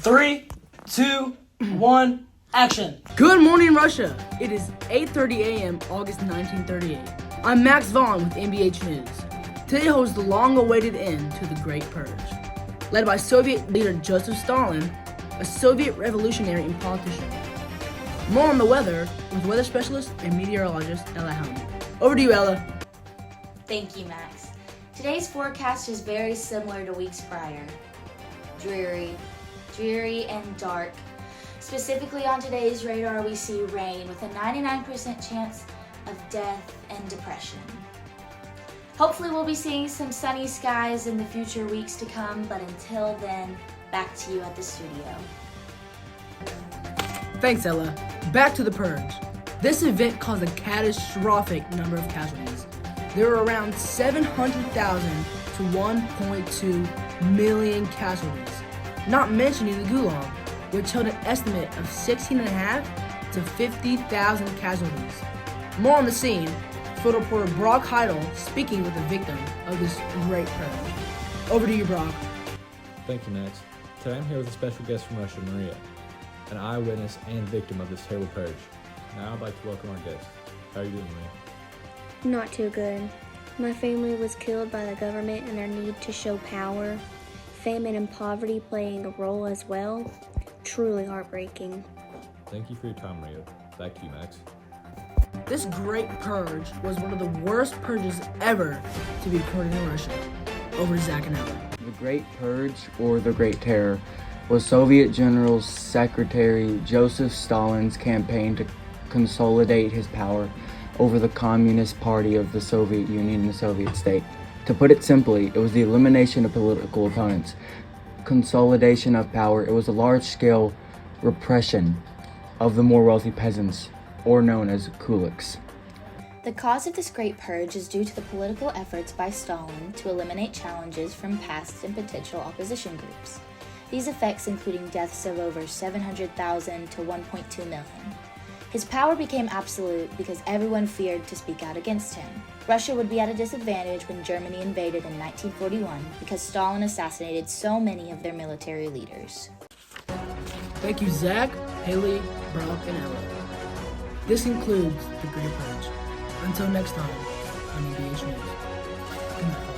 3, 2, 1, action. Good morning, Russia. It is 8:30 a.m., August 1938. I'm Max Vaughn with NBH News. Today holds the long-awaited end to the Great Purge. Led by Soviet leader Joseph Stalin, a Soviet revolutionary and politician. More on the weather with weather specialist and meteorologist Ella Helm. Over to you, Ella. Thank you, Max. Today's forecast is very similar to weeks prior. Dreary and dark. Specifically on today's radar, we see rain with a 99% chance of death and depression. Hopefully we'll be seeing some sunny skies in the future weeks to come, but until then, back to you at the studio. Thanks, Ella. Back to the purge. This event caused a catastrophic number of casualties. There were around 700,000 to 1.2 million casualties, not mentioning the Gulag, which held an estimate of 16.5 to 50,000 casualties. More on the scene, photo reporter Brock Heidel speaking with the victim of this great purge. Over to you, Brock. Thank you, Max. Today I'm here with a special guest from Russia, Maria, an eyewitness and victim of this terrible purge. Now I'd like to welcome our guest. How are you doing, Maria? Not too good. My family was killed by the government and their need to show power. Famine and poverty playing a role as well. Truly heartbreaking. Thank you for your time, Maria. Back to you, Max. This great purge was one of the worst purges ever to be recorded in Russia. Over to Zach and Ella. The Great Purge, or the Great Terror, was Soviet General Secretary Joseph Stalin's campaign to consolidate his power over the Communist Party of the Soviet Union and the Soviet state. To put it simply, it was the elimination of political opponents. Consolidation of power, it was a large-scale repression of the more wealthy peasants, or known as kulaks. The cause of this great purge is due to the political efforts by Stalin to eliminate challenges from past and potential opposition groups. These effects including deaths of over 700,000 to 1.2 million. His power became absolute because everyone feared to speak out against him. Russia would be at a disadvantage when Germany invaded in 1941 because Stalin assassinated so many of their military leaders. Thank you, Zach, Haley, Brock, and Ella. This concludes the Great Purge. Until next time on EBH News. Good night.